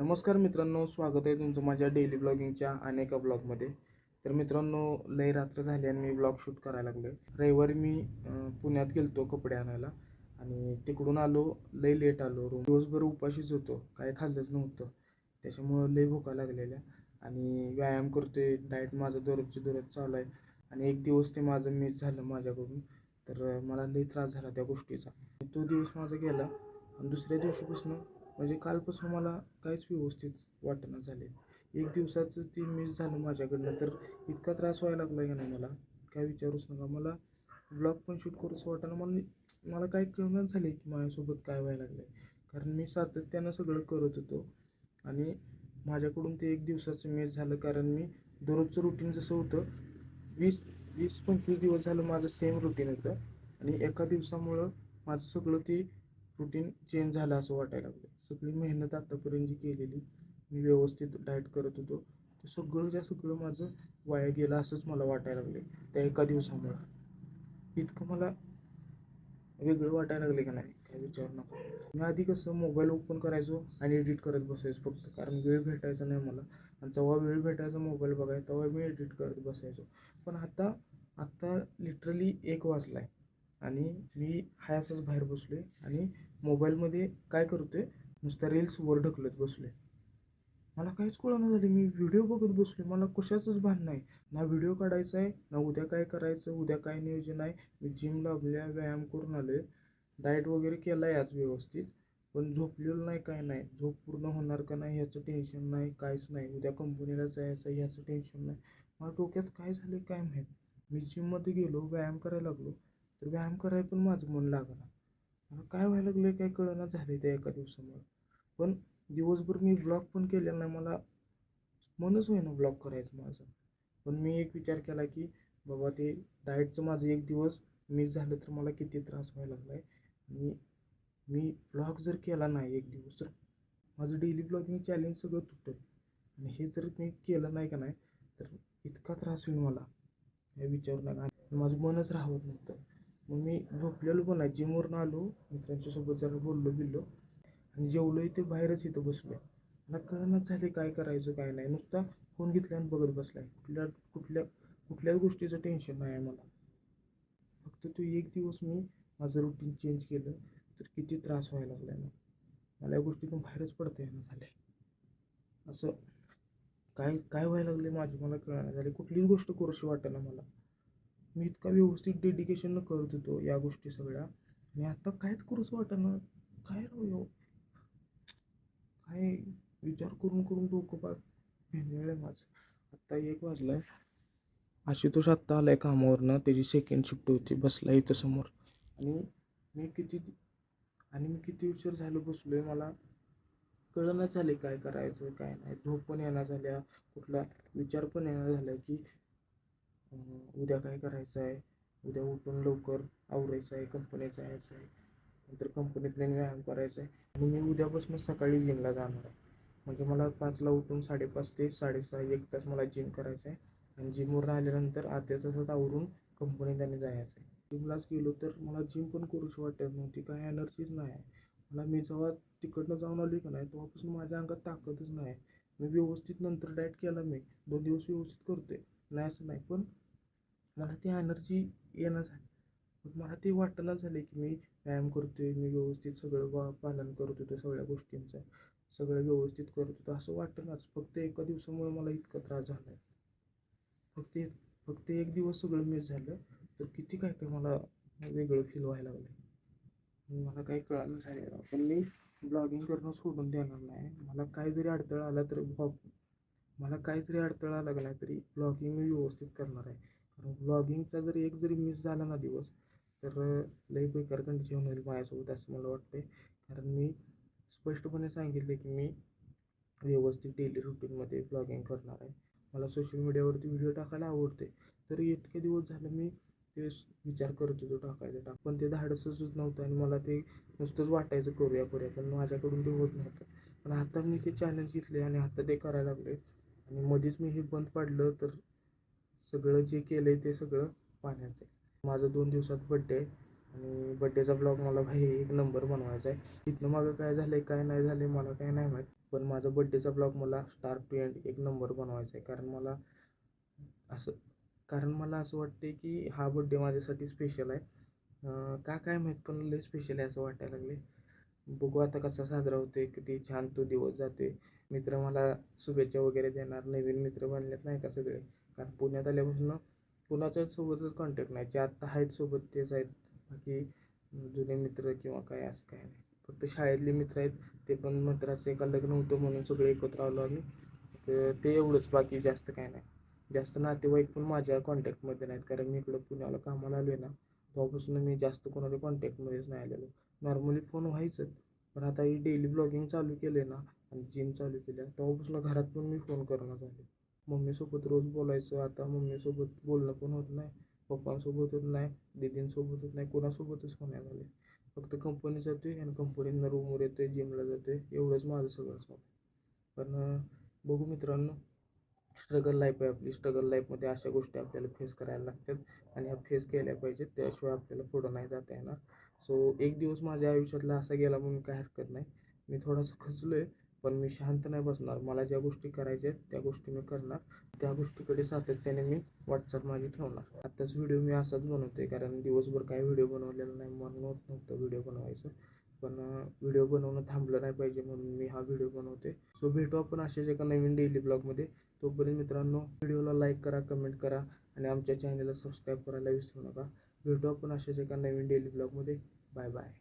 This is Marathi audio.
नमस्कार मित्रांनो, स्वागत आहे तुमचं माझ्या डेली ब्लॉगिंगच्या अनेका ब्लॉगमध्ये. तर मित्रांनो, लय रात्र झाली आणि मी ब्लॉग शूट करायला लागलो. रविवारी मी पुण्यात गेलतो कपडे आणायला आणि तिकडून आलो, लय लेट आलो. दिवसभर उपाशीच होतो, काय खाल्लंच नव्हतं. त्याच्यामुळं लय भुका लागलेल्या आणि व्यायाम करतोय, डाएट माझं दररोज चालू आहे आणि एक दिवस ते माझं मिस झालं माझ्याकडून. तर मला लय त्रास झाला त्या गोष्टीचा. तो दिवस माझा गेला आणि दुसऱ्या दिवशीपासून म्हणजे कालपासून मला काहीच व्यवस्थित वाटेना झाले. एक दिवसाचं ते मिस झालं माझ्याकडनं, तर इतका त्रास व्हायला लागला की नाही मला, काय विचारूच नका. मला ब्लॉग पण शूट करूच वाटेना. मला काही कळेनाच झाले की माझ्यासोबत काय व्हायला लागलं आहे. कारण मी सातत्यानं सगळं करत होतो आणि माझ्याकडून ते एक दिवसाचं मिस झालं. कारण मी दररोजचं रुटीन जसं होतं 20-25 दिवस झालं माझं सेम रुटीन होतं आणि एका दिवसामुळं माझं सगळं ते रुटीन चेंज झालं असं वाटायला लागलं. सगळी मेहनत आत्तापर्यंत जी केलेली, मी व्यवस्थित डाएट करत होतो, ते सगळं माझं वाया गेलं असंच मला वाटायला लागले त्या एका दिवसामुळं. इतकं मला वेगळं वाटायला लागले का नाही, काय विचारू नका. मी आधी कसं मोबाईल ओपन करायचो आणि एडिट करत बसायचो फक्त, कारण वेळ भेटायचा नाही मला. आणि जेव्हा वेळ भेटायचा मोबाईल बघायला तेव्हा मी एडिट करत बसायचो. पण आत्ता लिटरली 1 वाजला आहे आणि मी हाय असंच बाहेर बसलो आहे आणि मोबाईलमध्ये काय करतो आहे, नुसतं रील्स वर ढकलत बसलो आहे. मला काहीच कळेना झालं. मी व्हिडिओ बघत बसलो, मला कशाचंच भान नाही. ना व्हिडिओ काढायचा आहे, ना उद्या काय करायचं, उद्या काय नियोजन आहे. मी जिम लावल्या, व्यायाम करून आलो आहे, डाएट वगैरे केला आहे आज व्यवस्थित. पण झोपलेलं नाही, काय नाही. झोप पूर्ण होणार का नाही ह्याचं टेन्शन नाही, काहीच नाही. उद्या कंपनीला जायचं ह्याचं टेन्शन नाही. मला डोक्यात काय झालं काय माहीत. मी जिममध्ये गेलो, व्यायाम करायला लागलो, तर व्यायाम करायला पण माझं मन लागेना. मला काय व्हायला लागलं काय कळेना झालं त्या एका दिवसामुळे. पण दिवसभर मी ब्लॉग पण केलेला नाही, मला मनच होईना ब्लॉग करायचं माझं. पण मी एक विचार केला की बाबा ते डाएटचं माझं एक दिवस मिस झालं तर मला किती त्रास व्हायला लागला आहे. आणि मी ब्लॉग जर केला नाही एक दिवस तर माझं डेली ब्लॉगिंग चॅलेंज सगळं तुटेल. आणि हे जर मी केलं नाही का नाही तर इतका त्रास होईल मला, हे विचारू नका. माझं मनच राहत नव्हतं. मग मी झोपलेलो पण आहे. जिमवरून आलो, मित्रांच्यासोबत जरा बोललो आणि जेवलोय ते बाहेरच इथं बसलो. मला कळेनाच झाले काय करायचं काय नाही. नुसता फोन घेतल्यानं बघत बसलाय. कुठल्याच गोष्टीचं टेन्शन नाही आहे मला. फक्त तो एक दिवस मी माझं रुटीन चेंज केलं तर किती त्रास व्हायला लागला ना. मला या गोष्टीतून बाहेरच पडता येईना झालं. असं काय काय व्हायला लागले माझी मला कळेना झाले. कुठलीच गोष्ट करूशी वाटेना मला. मी इतका व्यवस्थित डेडिकेशननं करत होतो या गोष्टी सगळ्या आणि आता काहीच करूच वाटेना. काय राहू काय विचार करून करून डोकं पाक भिंगळ आहे माझं. आत्ता 1 वाजला आहे. आशुतोष आत्ता आला आहे कामावरनं, त्याची सेकंड शिफ्ट होती, बसला इथं समोर. आणि मी किती मी किती उशीर झालं बसलो आहे. मला कळेनाच झाले काय करायचं काय नाही. झोप पण येणार झाल्या, कुठला विचार पण येणार झाला की उद्या काय करायचं आहे, उद्या उठून लवकर आवरायचं आहे, कंपनीत जायचं आहे, नंतर कंपनीतल्या व्यायाम करायचा आहे. आणि मी उद्यापासून सकाळी जिमला जाणार आहे. म्हणजे मला 5ला उठून 5:30 ते 6:30 1 तास मला जिम करायचं आहे. आणि जिमवरून आल्यानंतर अर्ध्या तासात आवरून कंपनीत आणि जायचं आहे. जिमलाच गेलो तर मला जिम पण करूशी वाटत नव्हती, काय एनर्जीच नाही आहे मला. मी जेव्हा तिकडनं जाऊन आलो का नाही तेव्हापासून माझ्या अंगात ताकदच नाही आहे. मी व्यवस्थित नंतर डाएट केला, मी 2 दिवस व्यवस्थित करतोय, नाही असं नाही. पण मला ती एनर्जी येणं झाली. मग मला ते वाटेना झाले की मी व्यायाम करतोय, मी व्यवस्थित सगळं पालन करत होतो सगळ्या गोष्टींचं, सगळं व्यवस्थित करत होतो असं वाटेनाच. फक्त एका दिवसामुळे मला इतका त्रास झाला आहे. फक्त एक दिवस सगळं मिस झालं तर किती काय काय मला वेगळं फील व्हायला लागलं. मला काही कळलं झालं. पण मी ब्लॉगिंग करणं सोडून देणार नाही. मला काय जरी अडथळा आला नाही तरी ब्लॉगिंग मी व्यवस्थित करणार आहे. कारण ब्लॉगिंगचा जरी मिस झाला ना दिवस तर लई बेकार कंडिशन होईल माझ्यासोबत असं मला वाटतं आहे. कारण मी स्पष्टपणे सांगितले की मी व्यवस्थित डेली रुटीनमध्ये ब्लॉगिंग करणार आहे. मला सोशल मीडियावरती व्हिडिओ टाकायला आवडते. तरी इतके दिवस झालं मी ते विचार करत होतो टाकायचं पण ते धाडसच नव्हतं आणि मला ते नुसतंच वाटायचं करूया पण माझ्याकडून ते होत नव्हतं. पण आता मी ते चॅलेंज घेतले आणि आता ते करायला लागले. आणि मध्येच मी हे बंद पाडलं तर सगळं जे केलं आहे ते सगळं पाण्याचं आहे. माझं 2 दिवसात बड्डे आहे आणि बड्डेचा ब्लॉग मला भाई 1 नंबर बनवायचा आहे. तिथनं मागं काय झालं आहे काय नाही झालं आहे मला काय नाही माहीत. पण माझा बड्डेचा ब्लॉग मला स्टार्ट टू एंड एक नंबर बनवायचा आहे. असं कारण मला असं वाटते की हा बड्डे माझ्यासाठी स्पेशल आहे. का काय माहीत पण लय स्पेशल आहे असं वाटायला लागले. बघू आता कसा साजरा होतो आहे, किती छान तो दिवस जातो आहे. मित्र मला शुभेच्छा वगैरे देणार, नवीन मित्र बनलेत नाही का सगळे. कारण पुण्यात आल्यापासून कुणाच्याच सोबतच कॉन्टॅक्ट नाही, जे आत्ता आहेत सोबत तेच आहेत. बाकी जुने मित्र किंवा काय असं काय नाही. फक्त शाळेतले मित्र आहेत, ते पण मित्राचं एका लग्न होतं म्हणून सगळे एकत्र आलो आम्ही. तर ते एवढंच, बाकी जास्त काय नाही. जास्त नातेवाईक पण माझ्या कॉन्टॅक्टमध्ये नाहीत, कारण मी इकडं पुण्याला कामाला आलो आहे ना, तेव्हापासून मी जास्त कोणाच्या कॉन्टॅक्टमध्येच नाही आलेलो. नॉर्मली फोन व्हायचं, पण आता ही डेली ब्लॉगिंग चालू केले ना आणि जिम चालू केल्या तेव्हापासून घरात पण मी फोन करणं झाले. मम्मीसोबत रोज बोलायचं, आता मम्मीसोबत बोलणं पण होत नाही, पप्पांसोबत होत नाही, दीदींसोबत होत नाही, कोणासोबतच होण्या झाले. फक्त कंपनी जातो आहे आणि कंपनीतनं रूमवर येतो आहे, जिमला जातो आहे, एवढंच माझं सगळं चालू. पण बघू मित्रांनो, स्ट्रगल लाईफ आहे आपली. स्ट्रगल लाईफमध्ये अशा गोष्टी आपल्याला फेस करायला लागतात आणि ह्या फेस केल्या पाहिजेत, त्याशिवाय आपल्याला पुढं नाही जाता येणार. सो एक दिवस माझ्या आयुष्यातला असा गेला म्हणून काय हरकत नाही. मी थोडासा खचलो आहे, पण मी शांत नाही बसणार. मला ज्या गोष्टी करायच्या आहेत त्या गोष्टी मी करणार. त्या गोष्टीकडे सातत्याने मी वाटचाल माझी ठेवणार. आत्ताच व्हिडिओ मी असाच बनवतो आहे, कारण दिवसभर काय व्हिडिओ बनवलेला नाही, मन होत नव्हतं व्हिडिओ बनवायचं. पण व्हिडिओ बनवणं थांबलं नाही पाहिजे म्हणून मी हा व्हिडिओ बनवते. सो भेटू आपण अशाच एका नवीन डेली ब्लॉगमध्ये. तोपर्यंत मित्रांनो, व्हिडिओला लाईक करा, कमेंट करा आणि आमच्या चॅनलला सबस्क्राईब करायला विसरू नका. भेटू आपण अशाच एका नवीन डेली ब्लॉगमध्ये. Bye bye.